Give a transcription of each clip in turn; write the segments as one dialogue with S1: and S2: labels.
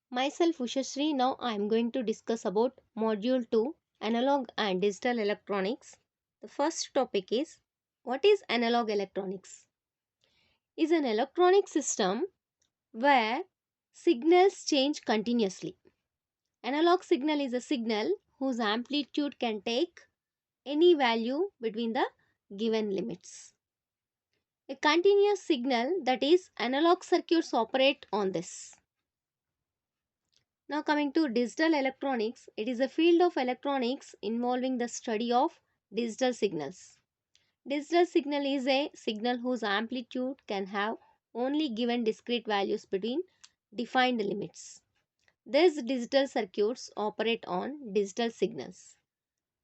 S1: Myself Ushashri. Now I am going to discuss about Module 2 Analog and Digital Electronics. The first topic is what is analog electronics? Is an electronic system where signals change continuously. Analog signal is a signal whose amplitude can take any value between the given limits. A continuous signal, that is analog circuits operate on this. Now coming to digital electronics, it is a field of electronics involving the study of digital signals. Digital signal is a signal whose amplitude can have only given discrete values between defined limits. These digital circuits operate on digital signals.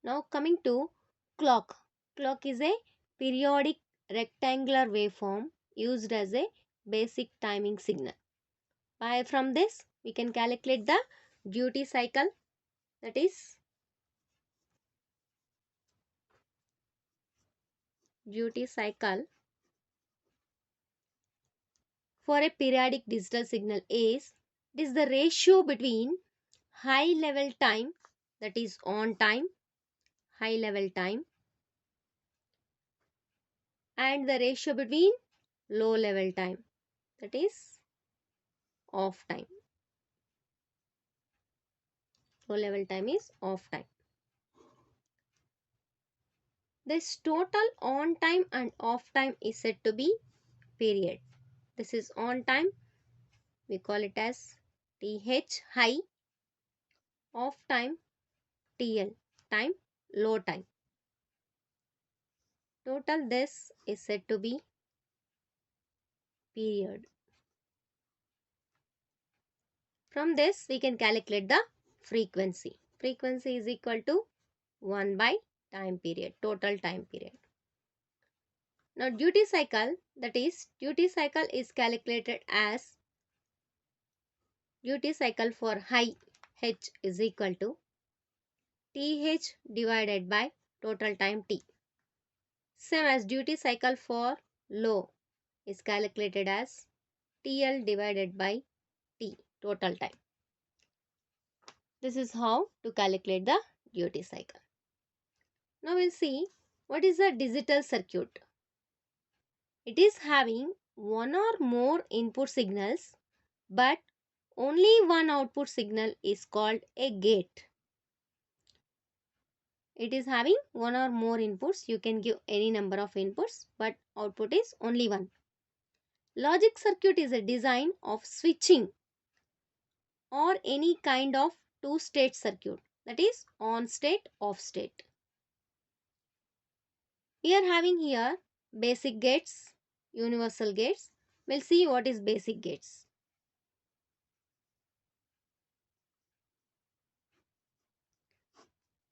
S1: Now coming to clock. Clock is a periodic rectangular waveform used as a basic timing signal. From this we can calculate the duty cycle, that is duty cycle for a periodic digital signal is, it is the ratio between high level time, that is on time, high level time, and the ratio between low level time, that is off time. Low level time is off time. This total on time and off time is said to be period. This is on time, we call it as TH high, off time TL time, low time. Total this is said to be period. From this we can calculate the frequency. Frequency is equal to 1 by time period, total time period. Now duty cycle, that is duty cycle is calculated as duty cycle for high H is equal to TH divided by total time T. Same as duty cycle for low is calculated as TL divided by T, total time. This is how to calculate the duty cycle. Now we'll see what is a digital circuit. It is having one or more input signals but only one output signal is called a gate. It is having one or more inputs. You can give any number of inputs but output is only one. Logic circuit is a design of switching or any kind of two-state circuit, that is on state, off state. We are having here basic gates, universal gates. We'll see what is basic gates.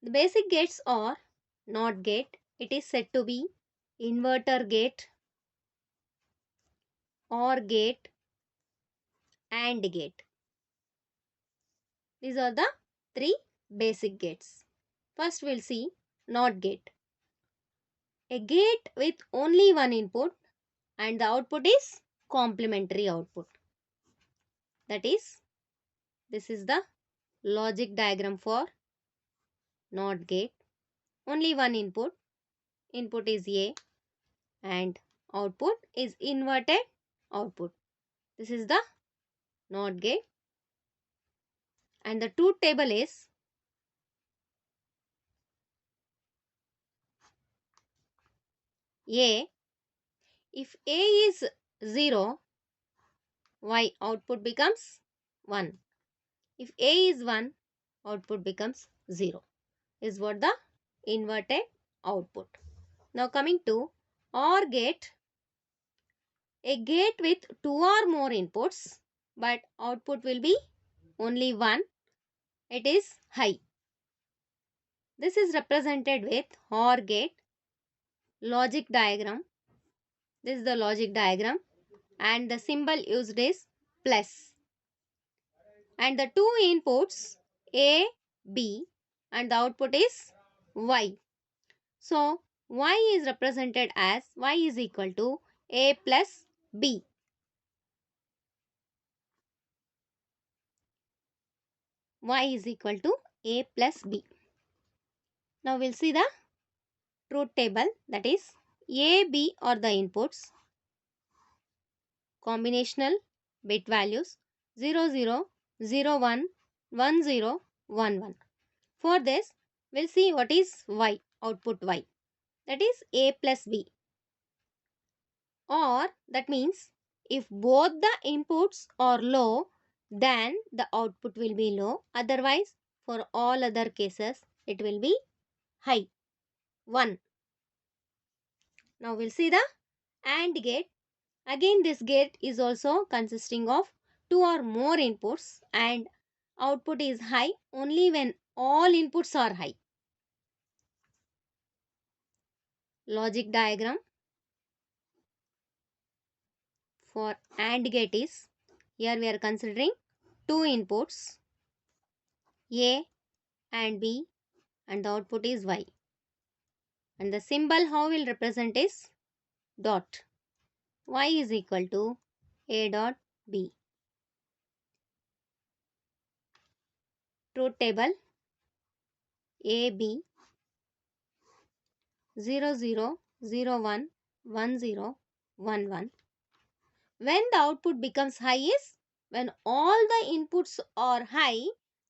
S1: The basic gates are NOT gate. It is said to be inverter gate, OR gate, AND gate. These are the three basic gates. First we'll see NOT gate. A gate with only one input and the output is complementary output. That is, this is the logic diagram for NOT gate. Only one input. Input is A and output is inverted output. This is the NOT gate. And the truth table is A. If A is 0, Y output becomes 1. If A is 1, output becomes 0. Is what the inverted output. Now coming to OR gate. A gate with 2 or more inputs but output will be only 1. It is high. This is represented with OR gate logic diagram. This is the logic diagram and the symbol used is plus. And the two inputs A, B and the output is Y. So Y is represented as Y is equal to A plus B. y is equal to a plus b. Now we'll see the truth table, that is a, b are the inputs, combinational bit values 0, 0, 0, 1, 1, 0, 1, 1. For this, we'll see what is y, output y, that is a plus b. Or that means if both the inputs are low, then the output will be low. Otherwise, for all other cases, it will be high, 1. Now we'll see the AND gate. Again, this gate is also consisting of 2 or more inputs, and output is high only when all inputs are high. Logic diagram for AND gate is, here we are considering 2 inputs A and B, and the output is Y. And the symbol how we'll represent is dot. Y is equal to A dot B. Truth table A, B 0, 0, 0, 1, 1, 0, 1, 1. When the output becomes high is when all the inputs are high,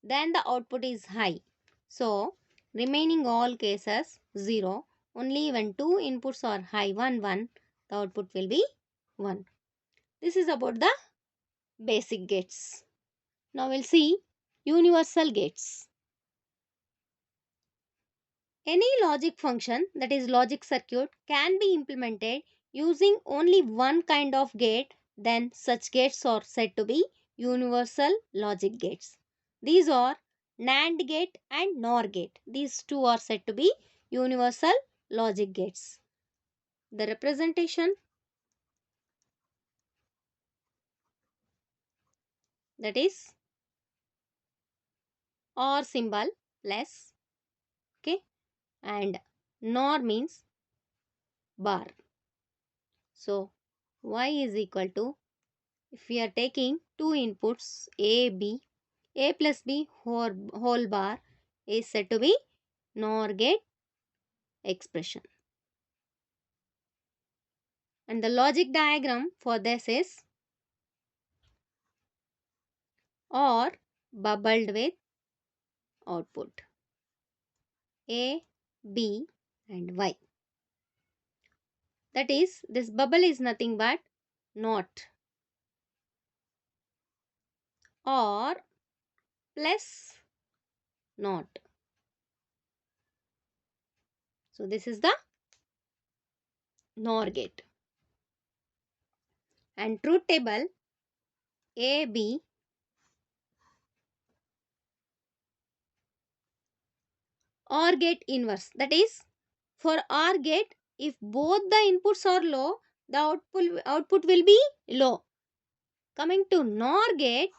S1: then the output is high. So, remaining all cases 0. Only when 2 inputs are high, 1, 1, the output will be 1. This is about the basic gates. Now we'll see universal gates. Any logic function, that is logic circuit, can be implemented using only one kind of gate, then such gates are said to be universal logic gates. These are NAND gate and NOR gate. These two are said to be universal logic gates. The representation, that is OR symbol plus, okay, and NOR means bar. So y is equal to, if we are taking two inputs A, B, A plus B whole bar is said to be NOR gate expression. And the logic diagram for this is OR bubbled with output A, B and Y. That is, this bubble is nothing but NOT, OR plus NOT. So this is the NOR gate. And truth table A, B OR gate inverse. That is, for OR gate, if both the inputs are low, the output will be low. Coming to NOR gate,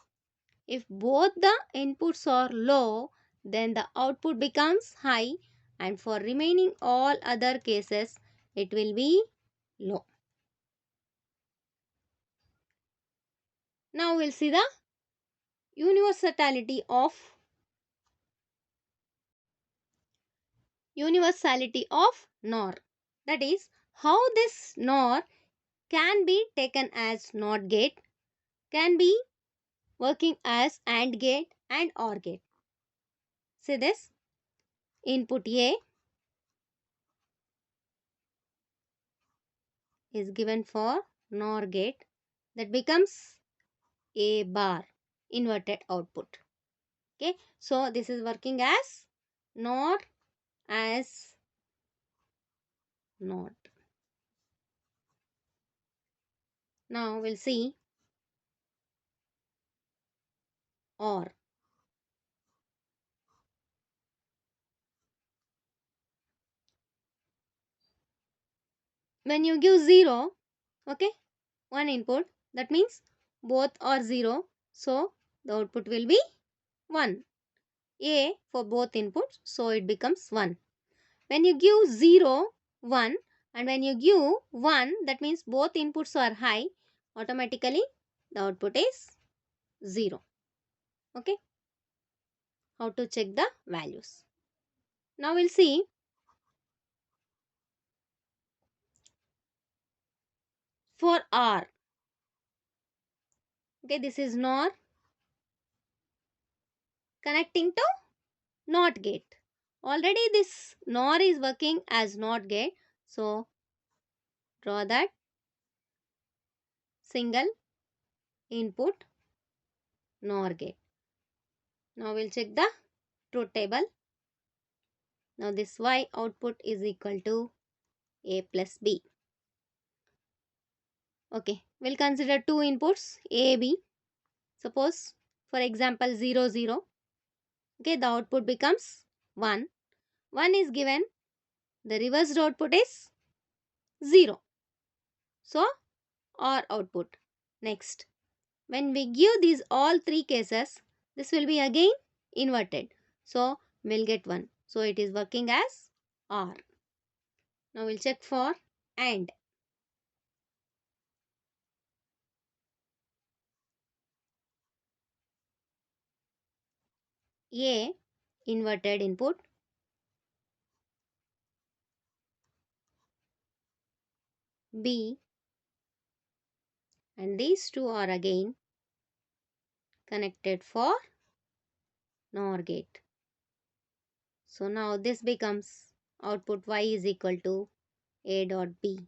S1: if both the inputs are low, then the output becomes high, and for remaining all other cases, it will be low. Now we'll see the universality of NOR. That is, how this NOR can be taken as NOT gate, can be working as AND gate and OR gate. See this, input A is given for NOR gate, that becomes A bar, inverted output. Okay, so this is working as NOR as NOT. Now we'll see OR. When you give 0, okay, one input, that means both are 0, so the output will be 1. A for both inputs, so it becomes 1. When you give 0, 1, and when you give 1, that means both inputs are high, automatically the output is 0. Okay. how to check the values. Now we'll see for OR. Okay, this is NOR connecting to NOT gate. Already this NOR is working as NOT gate. So draw that single input NOR gate. Now we'll check the truth table. Now this Y output is equal to A plus B. Okay, we'll consider two inputs A, B. Suppose for example 0, 0. Okay, the output becomes 1. 1 is given, the reversed output is 0. So, OR output. Next, when we give these all three cases, this will be again inverted. So, we'll get 1. So, it is working as OR. Now, we'll check for AND. A inverted input, B, and these two are again connected for NOR gate. So now this becomes output Y is equal to A dot B.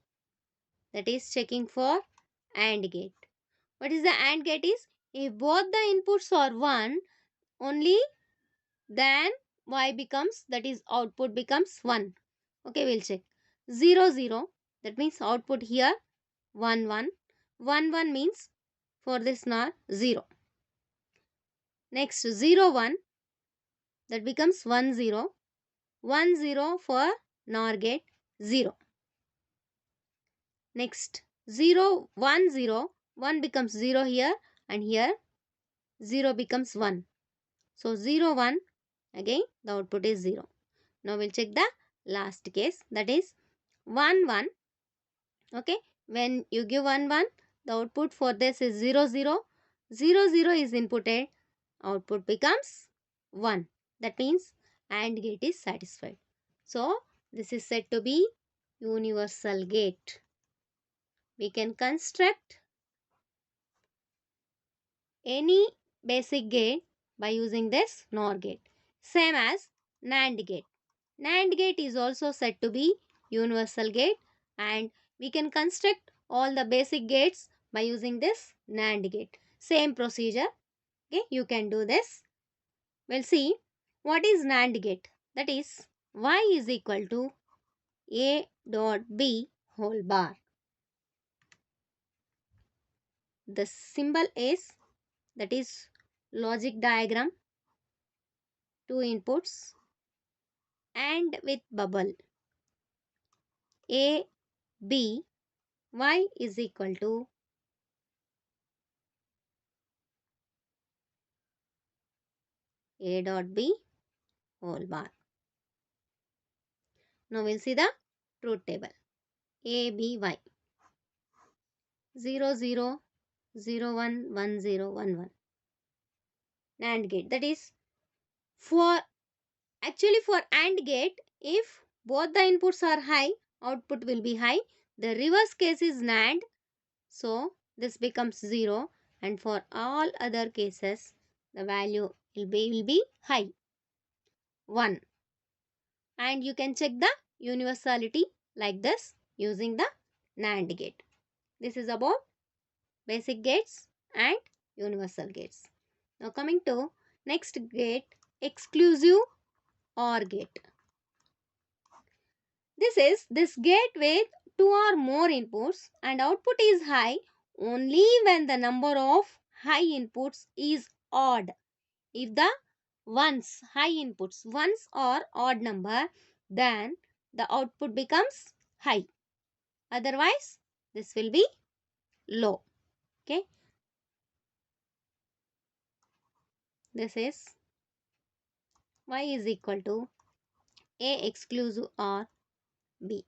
S1: That is checking for AND gate. What is the AND gate is? If both the inputs are 1, only then Y becomes, that is output becomes 1. Okay, we'll check. 0, 0, that means output here 1, 1. 1, 1 means for this NOR 0. Next 0, 1, that becomes 1, 0. 1, 0 for NOR gate 0. Next 0, 1, 0. 1 becomes 0 here and here 0 becomes 1. So 0, 1, again the output is 0. Now we'll check the last case, that is 1, 1. Okay, when you give 1, 1, the output for this is 0, 0. 0, 0 is inputted, output becomes 1. That means AND gate is satisfied. So this is said to be universal gate. We can construct any basic gate by using this NOR gate. Same as NAND gate. NAND gate is also said to be universal gate, and we can construct all the basic gates by using this NAND gate. Same procedure. Okay, you can do this. We'll see what is NAND gate. That is Y is equal to A dot B whole bar. The symbol is, that is logic diagram, two inputs and with bubble A, B, Y is equal to A dot B whole bar. Now we'll see the truth table. A, B, Y. 0, 0, 0, 1, 1, 0, 1, 1. NAND gate. That is for, actually for AND gate, if both the inputs are high, output will be high. The reverse case is NAND. So this becomes 0, and for all other cases the value will be high, 1. And you can check the universality like this using the NAND gate. This is about basic gates and universal gates. Now coming to next gate, exclusive OR gate. This gate with two or more inputs and output is high only when the number of high inputs is odd. If the high inputs ones or odd number, then the output becomes high. Otherwise, this will be low. Okay. This is Y is equal to A exclusive OR B.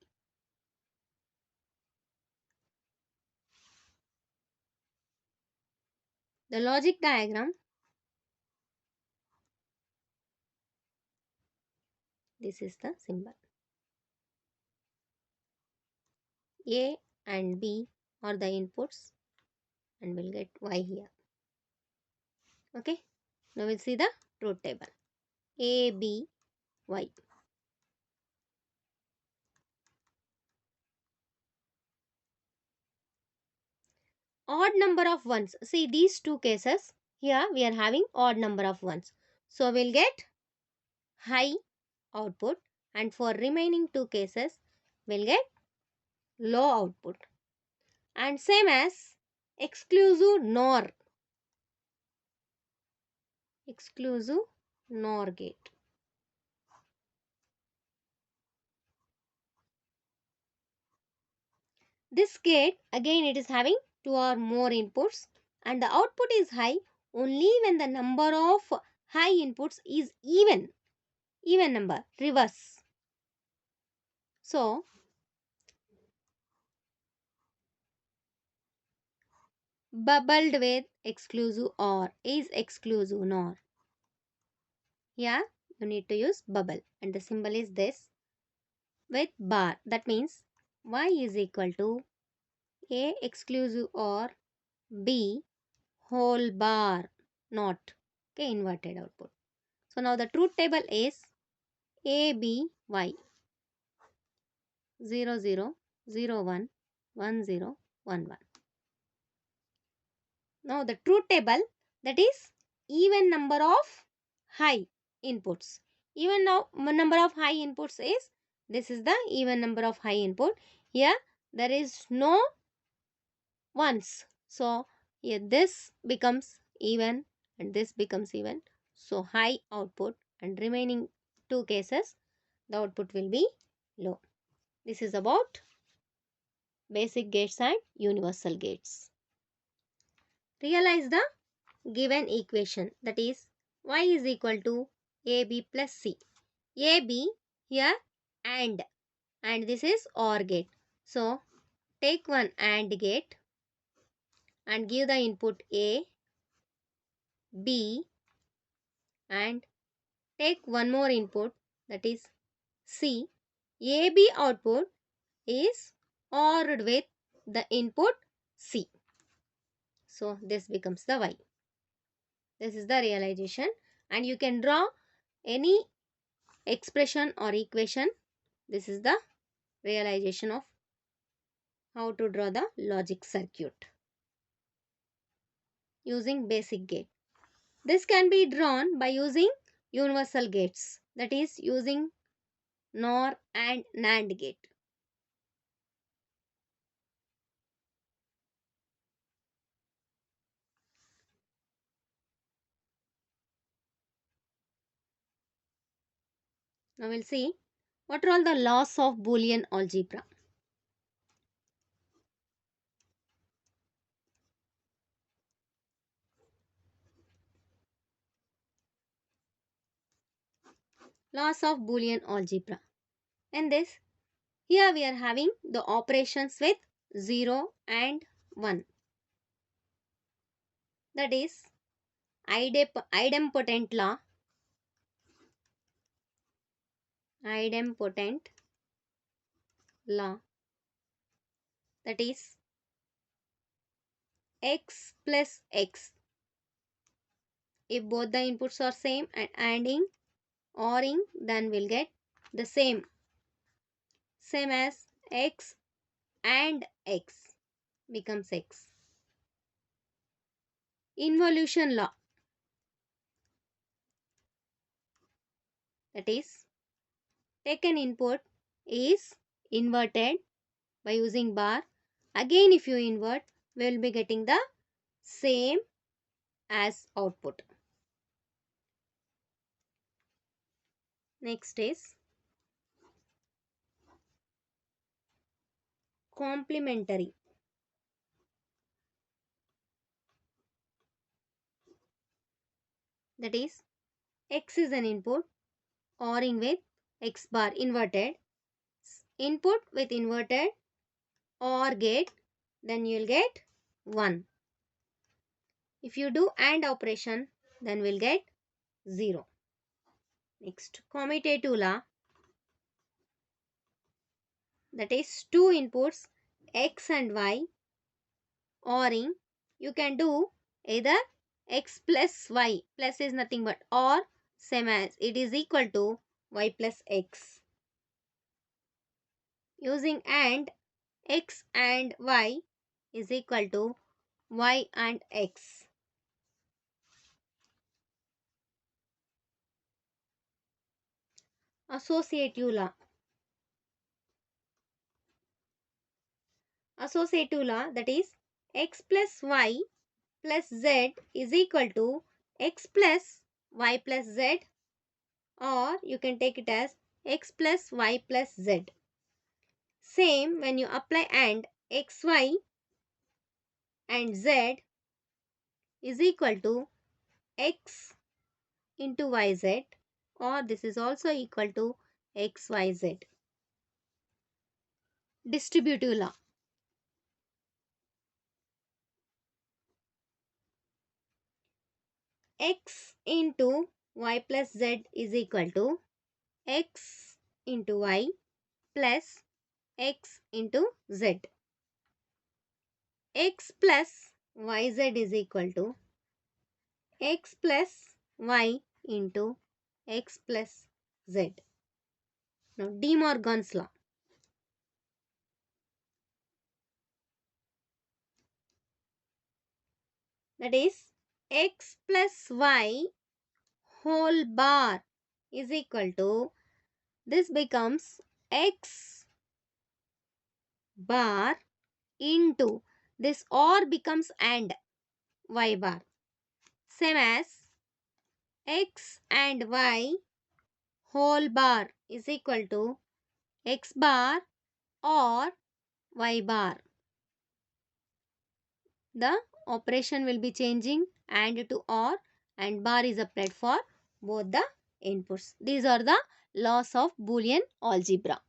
S1: The logic diagram This is the symbol. A and B are the inputs and we'll get Y here. Okay. Now we'll see the truth table. A, B, Y. Odd number of ones. See these two cases. Here we are having odd number of ones. So we'll get high output, and for remaining two cases we'll get low output. And same as exclusive NOR. Exclusive NOR gate. This gate again it is having two or more inputs and the output is high only when the number of high inputs is even number, reverse. So bubbled with exclusive OR is exclusive NOR. Here you need to use bubble and the symbol is this with bar. That means Y is equal to A exclusive OR B whole bar, not. Okay, inverted output. So now the truth table is A B Y 0 0 0 1 1 0 1 1. Now the truth table, that is even number of high inputs. Even now number of high inputs is, this is the even number of high input. Here there is no ones. So here this becomes even and this becomes even. So high output, and remaining two cases the output will be low. This is about basic gates and universal gates. Realize the given equation, that is y is equal to AB plus C. AB here and this is OR gate. So take one AND gate and give the input A, B and take one more input, that is C. AB output is ORed with the input C. So this becomes the Y. This is the realization, and you can draw any expression or equation. This is the realization of how to draw the logic circuit using basic gate. This can be drawn by using universal gates, that is using NOR and NAND gate. Now we'll see what are all the laws of Boolean algebra. Laws of Boolean algebra. In this, here we are having the operations with 0 and 1. That is idempotent law. Idempotent law. That is x plus x. If both the inputs are same and ANDing, ORing, then we'll get the same. Same as x and x becomes x. Involution law. That is, take an input is inverted by using bar. Again if you invert, we will be getting the same as output. Next is complementary. That is, x is an input, ORing with x bar inverted, input with inverted OR gate, then you will get 1. If you do AND operation, then we'll get 0. Next, commutative law. that is two inputs x and y, or you can do either x plus y, plus is nothing but, or same as it is equal to y plus x. Using and, x and y is equal to y and x. Associative law. Associative law, that is x plus y plus z is equal to x plus y plus z, or you can take it as x plus y plus z. Same when you apply and, xy and z is equal to x into yz, or this is also equal to xyz. Distributive law. X into y plus z is equal to x into y plus x into z. X plus yz is equal to x plus y into x plus z. Now, De Morgan's law. That is x plus y whole bar is equal to, this becomes x bar into, this or becomes and y bar, same as x and y whole bar is equal to x bar or y bar. The operation will be changing and to or, and bar is applied for both the inputs. These are the laws of Boolean algebra.